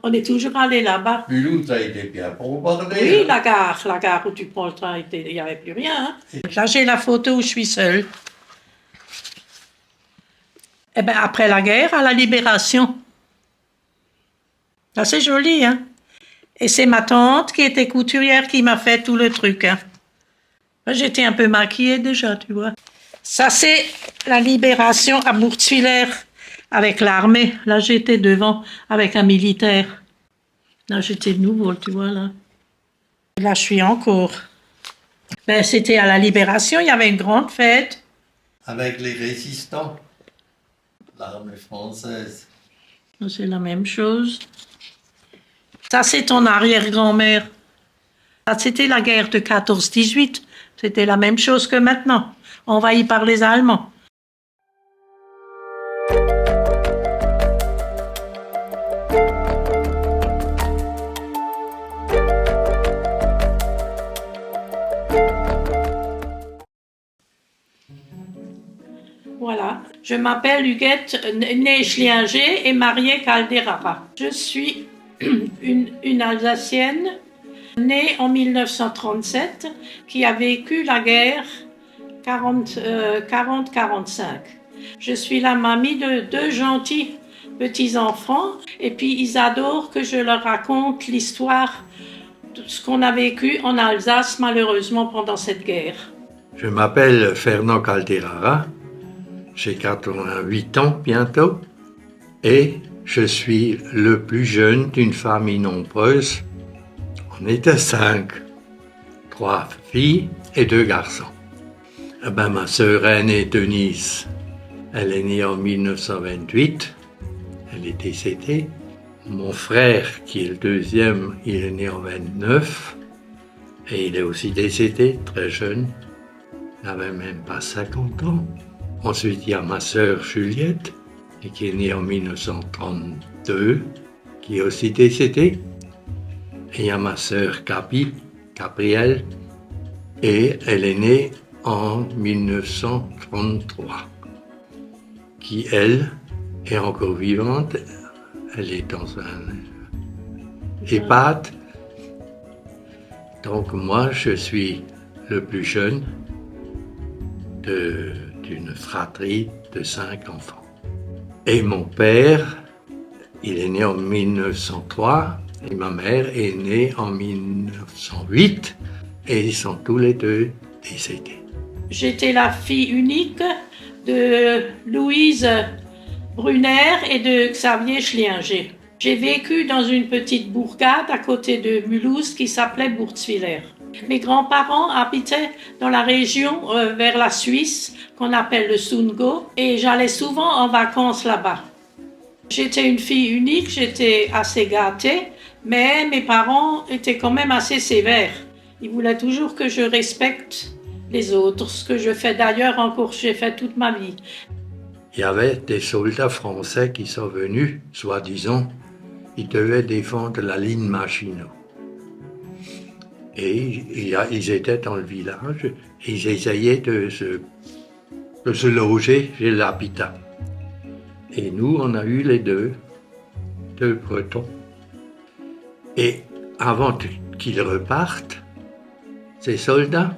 On est toujours allé là-bas. Mulhouse a été bien bombardée. Oui, hein. la gare où tu prends le train, il n'y avait plus rien. Hein. Là, j'ai la photo où je suis seule. Eh bien, après la guerre, à la Libération. Là, c'est joli, hein. Et c'est ma tante qui était couturière qui m'a fait tout le truc, hein. J'étais un peu maquillée déjà, tu vois. Ça, c'est la Libération à Bourtzwiller avec l'armée. Là, j'étais devant avec un militaire. Là, j'étais nouveau, tu vois, là. Là, je suis encore. Ben, c'était à la Libération, il y avait une grande fête. Avec les résistants, l'armée française. C'est la même chose. Ça, c'est ton arrière-grand-mère. Ça, c'était la guerre de 14-18. C'était la même chose que maintenant, envahi par les Allemands. Voilà, je m'appelle Huguette, née Schlinger et mariée Calderara. Je suis une Alsacienne née en 1937 qui a vécu la guerre 40-45. Je suis la mamie de deux gentils petits-enfants et puis ils adorent que je leur raconte l'histoire de ce qu'on a vécu en Alsace malheureusement pendant cette guerre. Je m'appelle Fernand Calderara, j'ai 88 ans bientôt et je suis le plus jeune d'une famille nombreuse. On était 5, 3 filles et 2 garçons. Eh ben, ma sœur aînée Denise, elle est née en 1928, elle est décédée. Mon frère, qui est le deuxième, il est né en 29 et il est aussi décédé très jeune, il n'avait même pas 50 ans. Ensuite, il y a ma sœur Juliette, qui est née en 1932, qui est aussi décédée. Et il y a ma sœur Gabrielle, et elle est née en 1933, qui, elle, est encore vivante. Elle est dans un EHPAD. Donc moi, je suis le plus jeune d'une fratrie de 5 enfants. Et mon père, il est né en 1903 et ma mère est née en 1908 et ils sont tous les deux décédés. J'étais la fille unique de Louise Brunner et de Xavier Schlinger. J'ai vécu dans une petite bourgade à côté de Mulhouse qui s'appelait Bourtzwiller. Mes grands-parents habitaient dans la région vers la Suisse qu'on appelle le Sundgau et j'allais souvent en vacances là-bas. J'étais une fille unique, j'étais assez gâtée, mais mes parents étaient quand même assez sévères. Ils voulaient toujours que je respecte les autres, ce que je fais d'ailleurs encore, j'ai fait toute ma vie. Il y avait des soldats français qui sont venus, soi-disant, ils devaient défendre la ligne Maginot. Et ils étaient dans le village, et ils essayaient de se loger chez l'habitat. Et nous, on a eu les deux Bretons. Et avant qu'ils repartent, ces soldats,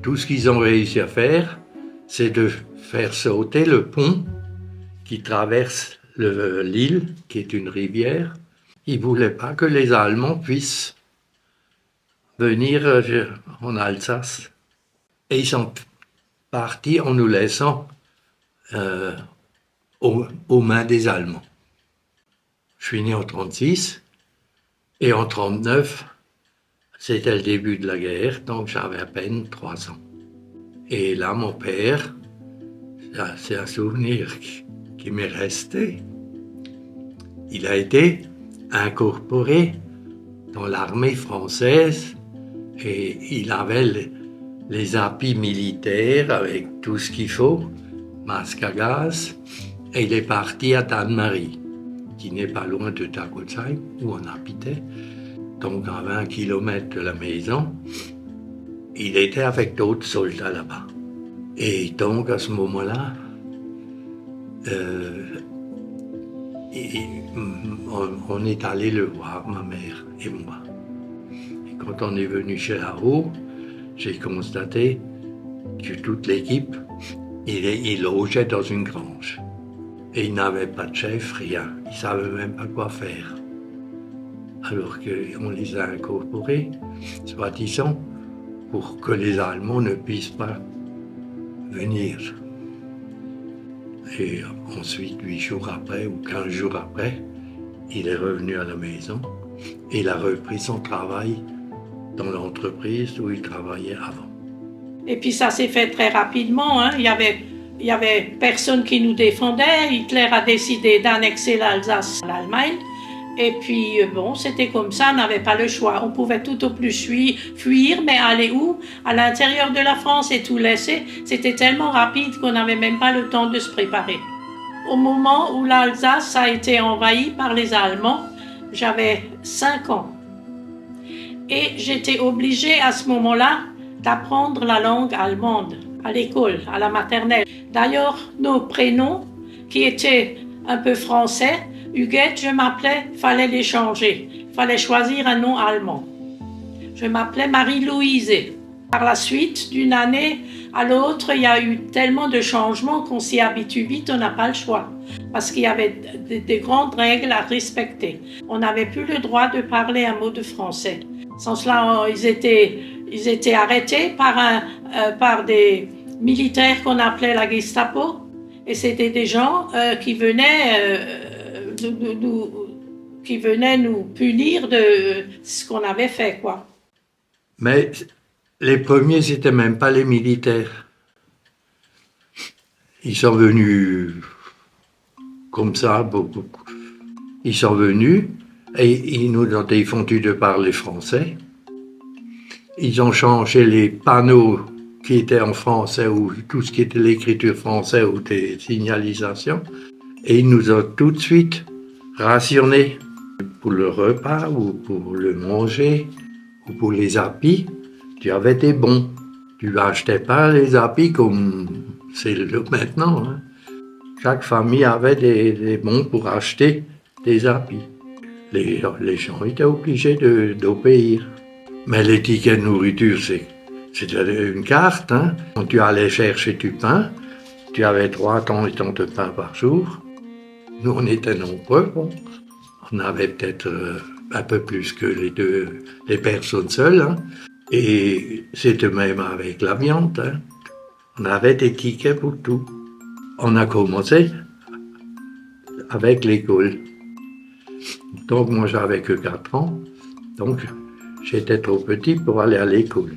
tout ce qu'ils ont réussi à faire, c'est de faire sauter le pont qui traverse l'île, qui est une rivière. Ils ne voulaient pas que les Allemands puissent venir en Alsace. Et ils sont partis en nous laissant aux mains des Allemands. Je suis né en 1936 et en 1939, c'était le début de la guerre, donc j'avais à peine 3 ans. Et là, mon père, c'est un souvenir qui m'est resté. Il a été incorporé dans l'armée française et il avait les habits militaires avec tout ce qu'il faut, masque à gaz, et il est parti à Dannemarie, qui n'est pas loin de Dagolsheim, où on habitait, donc à 20 km de la maison. Il était avec d'autres soldats là-bas. Et donc à ce moment-là, on est allé le voir, ma mère et moi. Et quand on est venu chez Haro, j'ai constaté que toute l'équipe, il logeait dans une grange. Et il n'avait pas de chef, rien. Il ne savait même pas quoi faire. Alors qu'on les a incorporés, soi-disant, pour que les Allemands ne puissent pas venir. Et ensuite, 8 jours après ou 15 jours après, il est revenu à la maison et il a repris son travail dans l'entreprise où il travaillait avant. Et puis ça s'est fait très rapidement, hein. Il y avait personne qui nous défendait. Hitler a décidé d'annexer l'Alsace à l'Allemagne. Et puis bon, c'était comme ça, on n'avait pas le choix. On pouvait tout au plus fuir, mais aller où? À l'intérieur de la France et tout laisser. C'était tellement rapide qu'on n'avait même pas le temps de se préparer. Au moment où l'Alsace a été envahie par les Allemands, j'avais 5 ans. Et j'étais obligée à ce moment-là d'apprendre la langue allemande à l'école, à la maternelle. D'ailleurs, nos prénoms, qui étaient un peu français, Huguette, je m'appelais, fallait les changer. Il fallait choisir un nom allemand. Je m'appelais Marie-Louise. Par la suite, d'une année à l'autre, il y a eu tellement de changements qu'on s'y habitue vite, on n'a pas le choix. Parce qu'il y avait des grandes règles à respecter. On n'avait plus le droit de parler un mot de français. Sans cela, ils étaient arrêtés par des militaires qu'on appelait la Gestapo. Et c'était des gens qui venaient nous punir de ce qu'on avait fait, quoi. Mais les premiers, c'était même pas les militaires. Ils sont venus comme ça, beaucoup. Ils sont venus et ils nous ont défendu de parler français. Ils ont changé les panneaux qui étaient en français ou tout ce qui était l'écriture française ou des signalisations. Et ils nous ont tout de suite rationnés pour le repas ou pour le manger ou pour les habits. Tu avais des bons. Tu n'achetais pas les habits comme c'est maintenant. Hein. Chaque famille avait des bons pour acheter des habits. Les gens étaient obligés d'obéir. Mais les tickets de nourriture, c'était une carte. Hein. Quand tu allais chercher du pain, tu avais 3 temps de pain par jour. Nous, on était nombreux. Bon. On avait peut-être un peu plus que les personnes seules. Hein. Et c'était même avec la viande. Hein. On avait des tickets pour tout. On a commencé avec l'école. Donc moi, j'avais que 4 ans. Donc j'étais trop petit pour aller à l'école.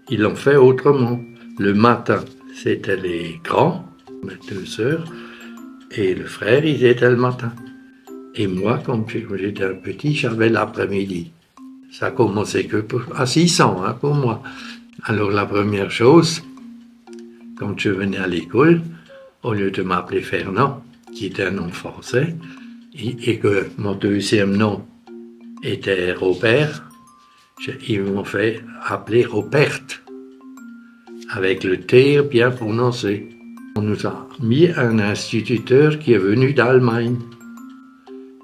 Ils l'ont fait autrement. Le matin, c'était les grands, mes 2 sœurs, et le frère, ils étaient le matin. Et moi, quand j'étais un petit, j'avais l'après-midi. Ça commençait que à 600 hein, pour moi. Alors la première chose, quand je venais à l'école, au lieu de m'appeler Fernand, qui était un nom français, et que mon deuxième nom était Robert, ils m'ont fait appeler Robert, avec le T bien prononcé. On nous a mis un instituteur qui est venu d'Allemagne.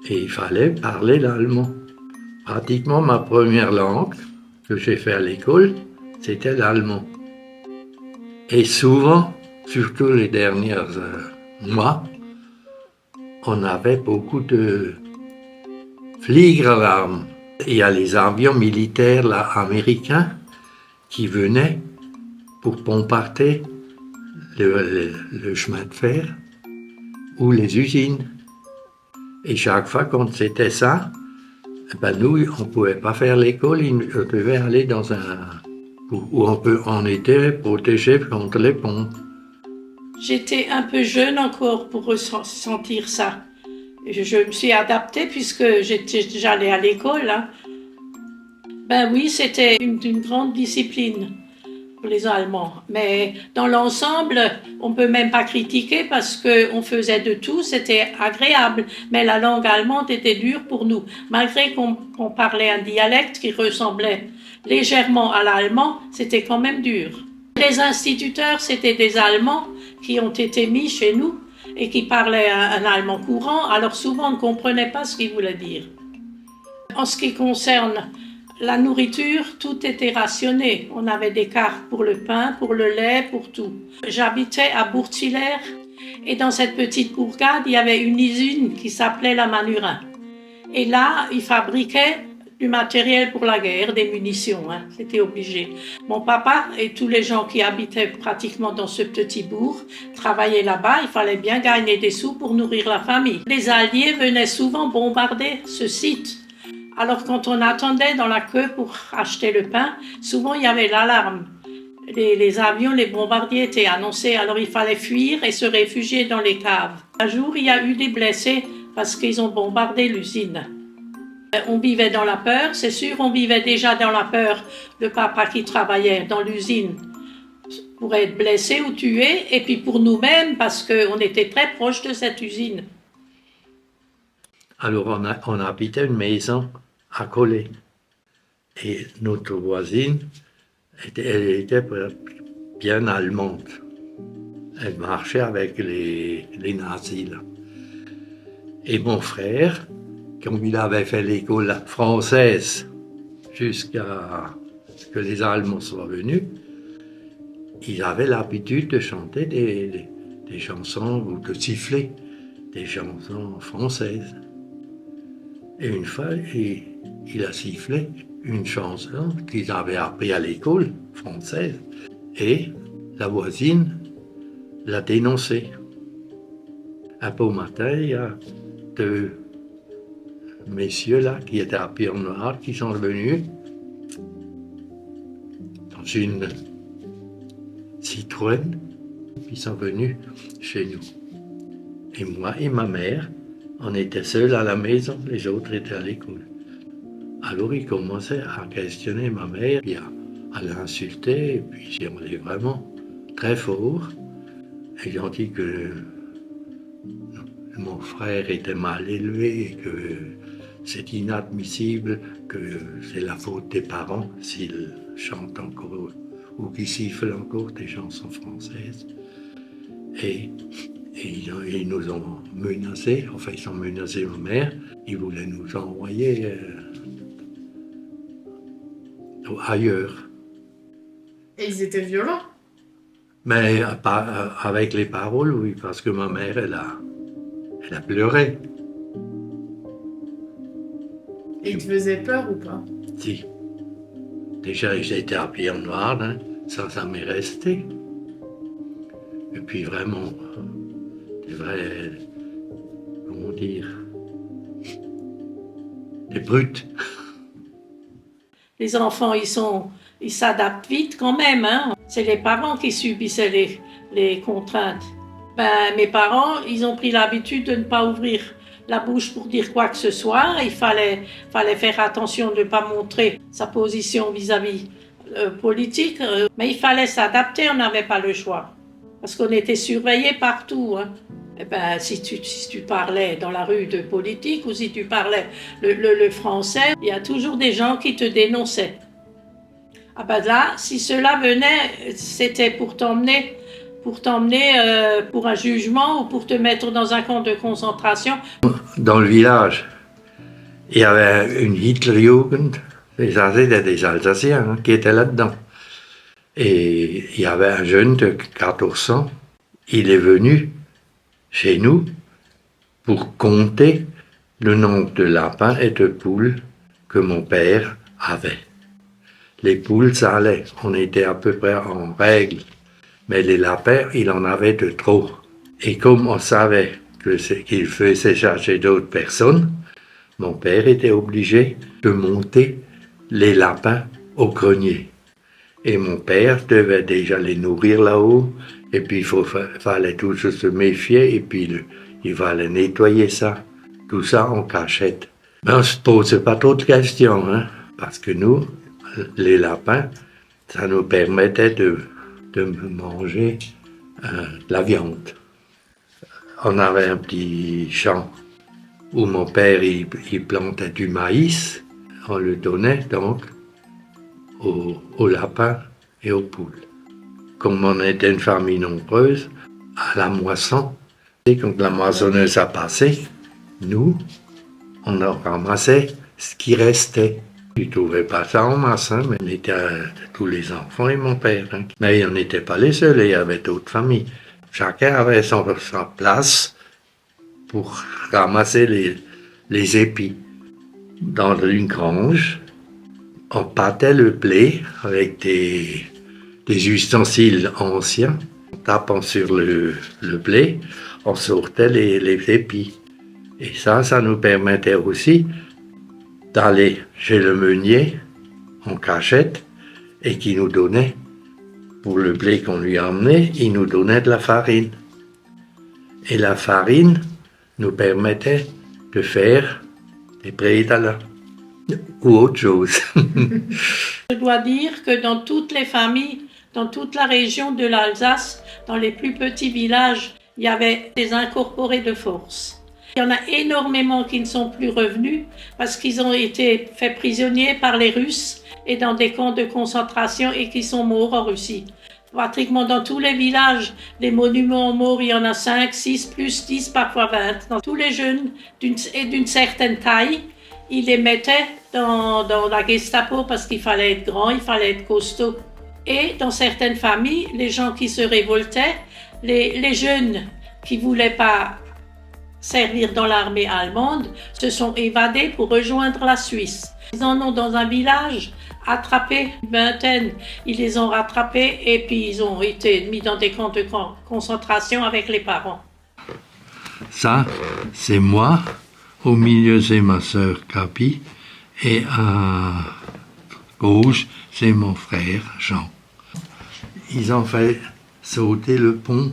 Et il fallait parler l'allemand. Pratiquement ma première langue que j'ai fait à l'école, c'était l'allemand. Et souvent, surtout les derniers mois, on avait beaucoup de Fliegeralarm. Il y a les avions militaires là, américains qui venaient pour bombarder le chemin de fer ou les usines. Et chaque fois quand c'était ça, ben nous, on ne pouvait pas faire l'école, on devait aller dans où on était protégé contre les bombes. J'étais un peu jeune encore pour ressentir ça. Je me suis adaptée puisque j'allais à l'école. Hein. Ben oui, c'était une grande discipline pour les Allemands. Mais dans l'ensemble, on ne peut même pas critiquer parce qu'on faisait de tout, c'était agréable. Mais la langue allemande était dure pour nous. Malgré qu'on parlait un dialecte qui ressemblait légèrement à l'allemand, c'était quand même dur. Les instituteurs, c'était des Allemands qui ont été mis chez nous et qui parlaient un allemand courant, alors souvent on ne comprenait pas ce qu'il voulait dire. En ce qui concerne la nourriture, tout était rationné. On avait des cartes pour le pain, pour le lait, pour tout. J'habitais à Bourg-Tillers et dans cette petite bourgade, il y avait une usine qui s'appelait la Manurin. Et là, ils fabriquaient du matériel pour la guerre, des munitions, c'était obligé. Mon papa et tous les gens qui habitaient pratiquement dans ce petit bourg travaillaient là-bas, il fallait bien gagner des sous pour nourrir la famille. Les Alliés venaient souvent bombarder ce site. Alors quand on attendait dans la queue pour acheter le pain, souvent il y avait l'alarme. Les avions, les bombardiers étaient annoncés, alors il fallait fuir et se réfugier dans les caves. Un jour, il y a eu des blessés parce qu'ils ont bombardé l'usine. On vivait dans la peur, c'est sûr, on vivait déjà dans la peur. Le papa qui travaillait dans l'usine pourrait être blessé ou tué, et puis pour nous-mêmes, parce qu'on était très proche de cette usine. Alors on habitait une maison à Collet. Et notre voisine, elle était bien allemande. Elle marchait avec les nazis, là. Et mon frère, comme il avait fait l'école française jusqu'à ce que les Allemands soient venus, il avait l'habitude de chanter des chansons ou de siffler des chansons françaises. Et une fois, il a sifflé une chanson qu'ils avaient appris à l'école française. Et la voisine l'a dénoncé. Un beau matin, il y a deux messieurs là qui étaient habillés en noir qui sont venus dans une Citroën, puis ils sont venus chez nous. Et moi et ma mère, on était seuls à la maison, les autres étaient à l'école. Alors ils commençaient à questionner ma mère, puis à l'insulter, et puis ils ont été vraiment très fort. Et ils ont dit que mon frère était mal élevé, et que c'est inadmissible, que c'est la faute des parents s'ils chantent encore ou qu'ils sifflent encore des chansons françaises. Et ils nous ont menacés, enfin ils ont menacé ma mère, ils voulaient nous envoyer ailleurs. Et ils étaient violents? Mais avec les paroles, oui, parce que ma mère, elle a pleuré. Et ils te faisaient peur ou pas? Si. Déjà, ils étaient habillés en noir, hein, ça m'est resté. Et puis vraiment, des vrais, comment dire, des brutes. Les enfants, ils s'adaptent vite quand même, hein. C'est les parents qui subissaient les contraintes. Mes parents, ils ont pris l'habitude de ne pas ouvrir la bouche pour dire quoi que ce soit. Il fallait faire attention de ne pas montrer sa position vis-à-vis politique. Mais il fallait s'adapter, on n'avait pas le choix. Parce qu'on était surveillés partout, hein. Si tu parlais dans la rue de politique ou si tu parlais le français, il y a toujours des gens qui te dénonçaient. Là, si cela venait, c'était pour t'emmener pour un jugement ou pour te mettre dans un camp de concentration. Dans le village, il y avait une Hitlerjugend, des Alsaciens hein, qui étaient là-dedans. Et il y avait un jeune de 14 ans, il est venu chez nous pour compter le nombre de lapins et de poules que mon père avait. Les poules, ça allait, on était à peu près en règle. Mais les lapins, il en avait de trop. Et comme on savait qu'il faisait chercher d'autres personnes, mon père était obligé de monter les lapins au grenier. Et mon père devait déjà les nourrir là-haut, et puis il fallait toujours se méfier, et puis il fallait nettoyer ça. Tout ça en cachette. Mais on ne se posait pas trop de questions, hein, parce que nous, les lapins, ça nous permettait de manger de la viande. On avait un petit champ où mon père il plantait du maïs. On le donnait donc aux lapins et aux poules. Comme on était une famille nombreuse, à la moisson, Et quand la moissonneuse a passé, nous, on a ramassé ce qui restait. Je ne trouvais pas ça en masse, hein, mais on était tous les enfants et mon père. Hein. Mais on n'était pas les seuls, il y avait d'autres familles. Chacun avait sa place pour ramasser les épis. Dans une grange, on pâtait le blé avec des ustensiles anciens. En tapant sur le blé, on sortait les épis. Et ça nous permettait aussi d'aller chez le meunier en cachette et qui nous donnait, pour le blé qu'on lui emmenait, il nous donnait de la farine. Et la farine nous permettait de faire des prédalats ou autre chose. Je dois dire que dans toutes les familles, dans toute la région de l'Alsace, dans les plus petits villages, il y avait des incorporés de force. Il y en a énormément qui ne sont plus revenus parce qu'ils ont été faits prisonniers par les Russes et dans des camps de concentration et qui sont morts en Russie. Pratiquement dans tous les villages, les monuments aux morts, il y en a 5, 6, plus 10, parfois 20. Dans tous les jeunes d'une certaine taille, ils les mettaient dans la Gestapo parce qu'il fallait être grand, il fallait être costaud. Et dans certaines familles, les gens qui se révoltaient, les jeunes qui ne voulaient pas servir dans l'armée allemande, se sont évadés pour rejoindre la Suisse. Ils en ont dans un village attrapé une vingtaine. Ils les ont rattrapés et puis ils ont été mis dans des camps de concentration avec les parents. Ça, c'est moi. Au milieu, c'est ma sœur Capi. Et à gauche, c'est mon frère Jean. Ils ont fait sauter le pont.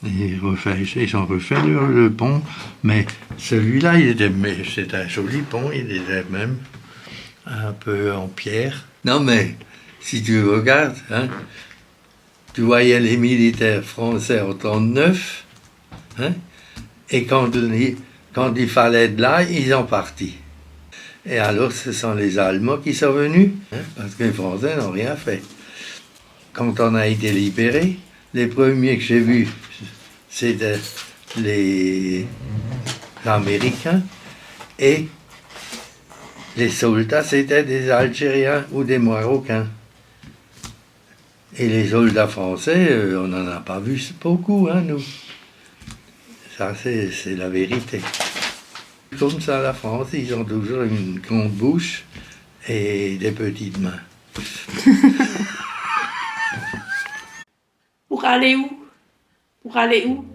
Ils ont refait le pont, mais celui-là, c'était un joli pont, il était même un peu en pierre. Non, mais si tu regardes, hein, tu voyais les militaires français en 1939, hein, et quand il fallait de là, ils ont parti. Et alors, ce sont les Allemands qui sont venus, hein, parce que les Français n'ont rien fait. Quand on a été libérés, les premiers que j'ai vus, c'était les Américains et les soldats, c'était des Algériens ou des Marocains. Et les soldats français, on n'en a pas vu beaucoup, hein, nous. Ça, c'est la vérité. Comme ça, la France, ils ont toujours une grande bouche et des petites mains. Pour aller où? Pour aller où?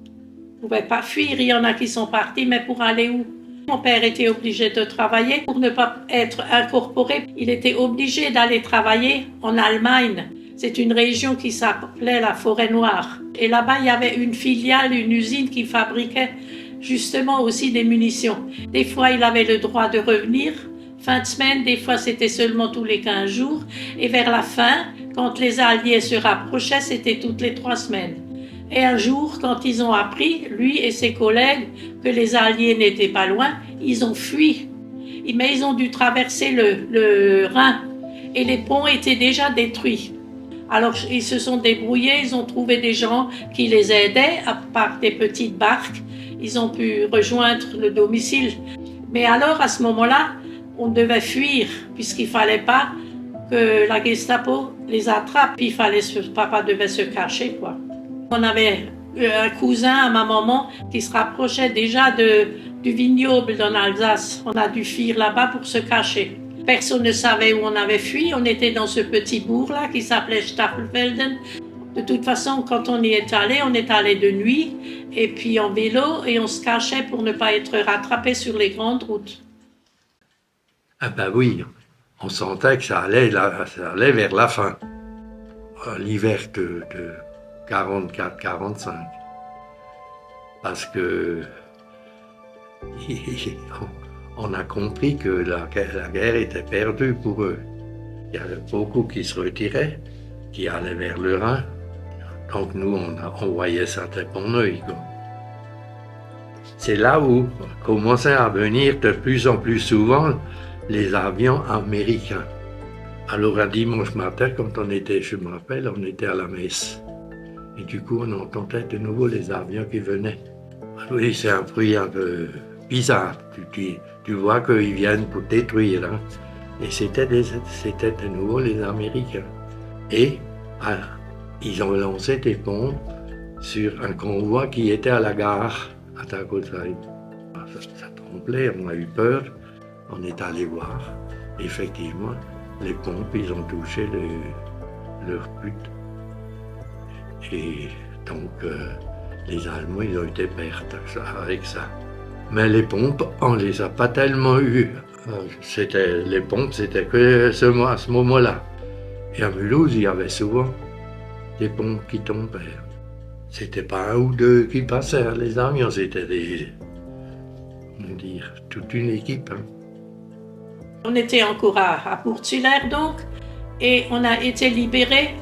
Ils ne pouvaient pas fuir, il y en a qui sont partis, mais pour aller où? Mon père était obligé de travailler pour ne pas être incorporé. Il était obligé d'aller travailler en Allemagne. C'est une région qui s'appelait la Forêt Noire. Et là-bas, il y avait une filiale, une usine qui fabriquait justement aussi des munitions. Des fois, il avait le droit de revenir, fin de semaine, des fois c'était seulement tous les 15 jours. Et vers la fin, quand les Alliés se rapprochaient, c'était toutes les 3 semaines. Et un jour, quand ils ont appris, lui et ses collègues, que les Alliés n'étaient pas loin, ils ont fui. Mais ils ont dû traverser le Rhin et les ponts étaient déjà détruits. Alors ils se sont débrouillés, ils ont trouvé des gens qui les aidaient, à part des petites barques. Ils ont pu rejoindre le domicile. Mais alors, à ce moment-là, on devait fuir, puisqu'il ne fallait pas que la Gestapo les attrape. Papa devait se cacher, quoi. On avait un cousin à ma maman qui se rapprochait déjà du vignoble dans l'Alsace. On a dû fuir là-bas pour se cacher. Personne ne savait où on avait fui. On était dans ce petit bourg-là qui s'appelait Staffelfelden. De toute façon, quand on y est allé de nuit, et puis en vélo, et on se cachait pour ne pas être rattrapé sur les grandes routes. Ah ben oui, on sentait que ça allait vers la fin. L'hiver de 44-45. Parce que on a compris que la guerre était perdue pour eux. Il y avait beaucoup qui se retiraient, qui allaient vers le Rhin. Donc nous, on voyait ça de bon œil. C'est là où commençaient à venir de plus en plus souvent les avions américains. Alors un dimanche matin, quand je me rappelle, on était à la messe. Et du coup, on entendait de nouveau les avions qui venaient. Oui, c'est un bruit un peu bizarre. Tu vois qu'ils viennent pour détruire. Hein. Et c'était de nouveau les Américains. Et ils ont lancé des bombes sur un convoi qui était à la gare à Takotai. Ça tremblait, on a eu peur. On est allé voir. Effectivement, les pompes, ils ont touché leur but. Et donc, les Allemands, ils ont été pertes avec ça. Mais les pompes, on ne les a pas tellement eues. Les pompes, c'était que à ce moment-là. Et à Mulhouse, il y avait souvent des pompes qui tombaient. C'était pas un ou deux qui passaient, les avions, c'était toute une équipe. Hein. On était encore à Pourtziller donc, et on a été libérés.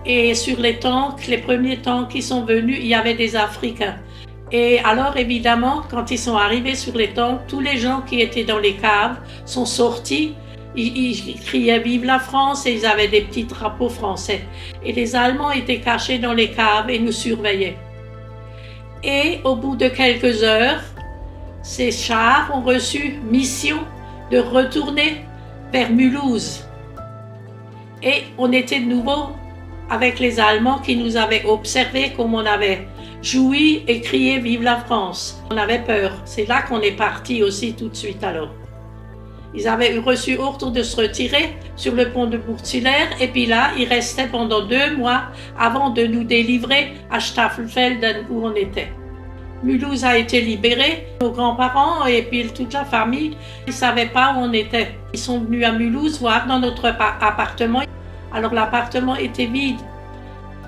Et sur les tanks, les premiers tanks qui sont venus, il y avait des Africains. Et alors évidemment, quand ils sont arrivés sur les tanks, tous les gens qui étaient dans les caves sont sortis. Ils criaient « Vive la France » et ils avaient des petits drapeaux français. Et les Allemands étaient cachés dans les caves et nous surveillaient. Et au bout de quelques heures, ces chars ont reçu mission de retourner vers Mulhouse. Et on était de nouveau avec les Allemands qui nous avaient observés comme on avait joui et crié « Vive la France ». On avait peur. C'est là qu'on est parti aussi tout de suite alors. Ils avaient reçu ordre de se retirer sur le pont de Pourtziller et puis là, ils restaient pendant 2 mois avant de nous délivrer à Staffelfelden où on était. Mulhouse a été libéré. Nos grands-parents et puis toute la famille, ils ne savaient pas où on était. Ils sont venus à Mulhouse voir dans notre appartement. Alors l'appartement était vide.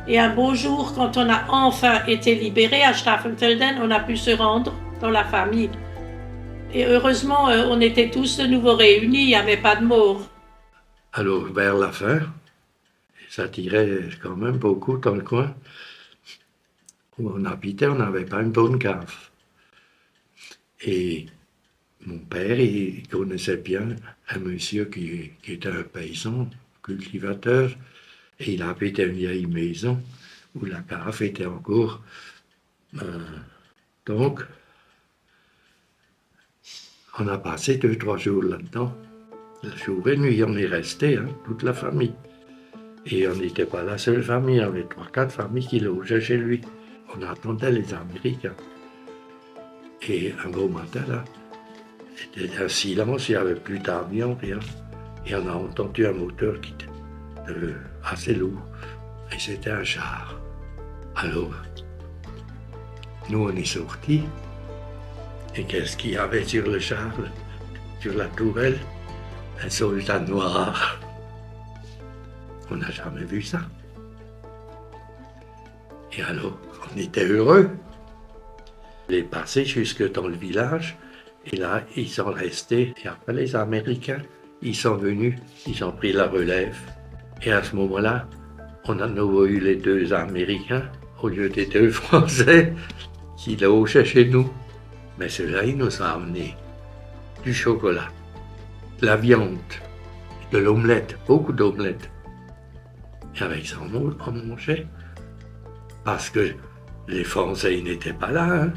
Et un beau jour, quand on a enfin été libérés à Staffelfelden, on a pu se rendre dans la famille. Et heureusement, on était tous de nouveau réunis, il n'y avait pas de morts. Alors, vers la fin, ça tirait quand même beaucoup dans le coin où on habitait, on n'avait pas une bonne cave. Et mon père, il connaissait bien un monsieur qui était un paysan, cultivateur, et il habitait une vieille maison où la cave était encore. Donc, on a passé 2-3 jours là-dedans. Jour et nuit, on est resté, hein, toute la famille. Et on n'était pas la seule famille, il y avait 3-4 familles qui logeaient chez lui. On attendait les Américains. Et un beau matin, là, c'était un silence, il n'y avait plus d'avion, rien. Et on a entendu un moteur qui était assez lourd. Et c'était un char. Alors, nous, on est sortis. Et qu'est-ce qu'il y avait sur le char, sur la tourelle? Un soldat noir. On n'a jamais vu ça. Et alors, on était heureux. Il est passé jusque dans le village, et là, ils sont restés. Et après, les Américains, ils sont venus, ils ont pris la relève. Et à ce moment-là, on a de nouveau eu les 2 Américains, au lieu des 2 Français, qui logeaient chez nous. Mais ceux-là, ils nous ont amené du chocolat, de la viande, de l'omelette, beaucoup d'omelettes. Et avec ça, on mangeait. Parce que les Français, ils n'étaient pas là. Hein.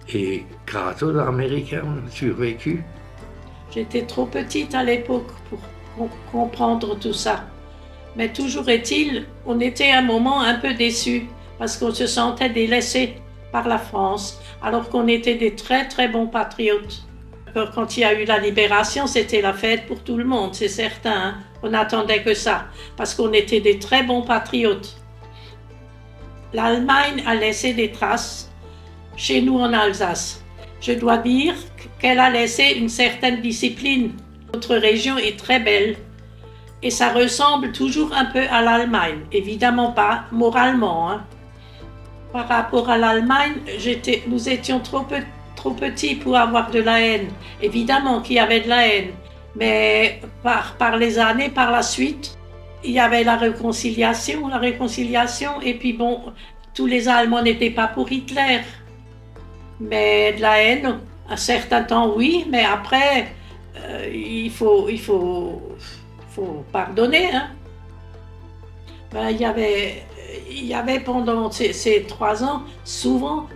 Et grâce aux Américains, on a survécu. J'étais trop petite à l'époque pour comprendre tout ça. Mais toujours est-il, on était à un moment un peu déçus parce qu'on se sentait délaissés par la France, alors qu'on était des très très bons patriotes. Quand il y a eu la libération, c'était la fête pour tout le monde, c'est certain. Hein? On n'attendait que ça, parce qu'on était des très bons patriotes. L'Allemagne a laissé des traces chez nous en Alsace. Je dois dire qu'elle a laissé une certaine discipline. Notre région est très belle et ça ressemble toujours un peu à l'Allemagne, évidemment pas moralement. Hein. Par rapport à l'Allemagne, nous étions trop petits pour avoir de la haine. Évidemment qu'il y avait de la haine, mais par les années, par la suite, il y avait la réconciliation, et puis bon, tous les Allemands n'étaient pas pour Hitler. Mais de la haine, un certain temps, oui, mais après, il faut pardonner. Hein. Ben, il y avait pendant ces 3 ans souvent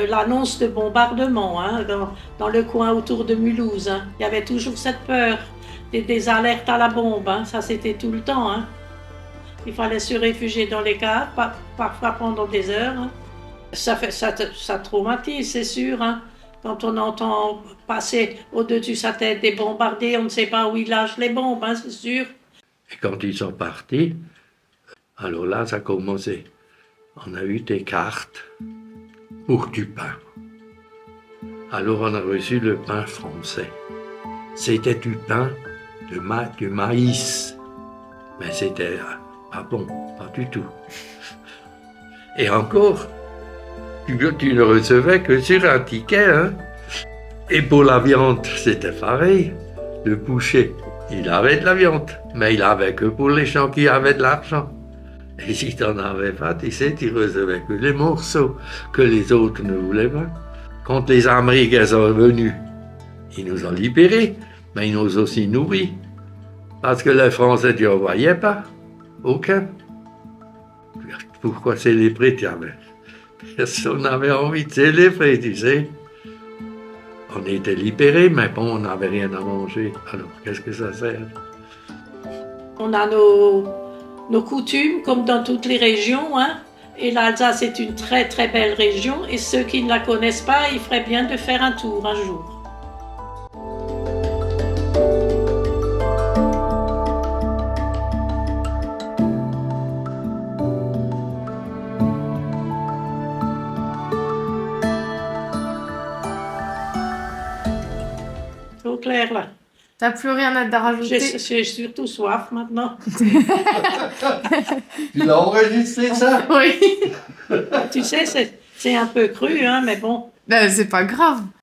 l'annonce de bombardement hein, dans le coin autour de Mulhouse. Hein. Il y avait toujours cette peur, des alertes à la bombe. Hein. Ça, c'était tout le temps. Hein. Il fallait se réfugier dans les caves, parfois pendant des heures. Hein. Ça traumatise, c'est sûr. Hein. Quand on entend passer au-dessus de sa tête des bombardés, on ne sait pas où ils lâchent les bombes, hein, c'est sûr. Et quand ils sont partis, alors là, ça a commencé. On a eu des cartes pour du pain. Alors on a reçu le pain français. C'était du pain du maïs. Mais c'était pas bon, pas du tout. Et encore, tu ne recevais que sur un ticket. Hein. Et pour la viande, c'était pareil. Le boucher, il avait de la viande, mais il avait que pour les gens qui avaient de l'argent. Et si tu n'en avais pas, tu sais, tu recevais que les morceaux que les autres ne voulaient pas. Quand les Américains sont venus, ils nous ont libérés, mais ils nous ont aussi nourris. Parce que les Français, tu n'en voyais pas. Aucun. Pourquoi célébrer? Personne n'avait envie de célébrer, tu sais. On était libérés, mais bon, on n'avait rien à manger. Alors, qu'est-ce que ça sert? On a nos coutumes, comme dans toutes les régions. Hein. Et l'Alsace est une très très belle région. Et ceux qui ne la connaissent pas, il ferait bien de faire un tour un jour. Au clair, là. T'as plus rien à rajouter? J'ai surtout soif maintenant. Tu l'as enregistré, ça? Oui. Tu sais, c'est un peu cru, hein, mais bon. Ben, c'est pas grave.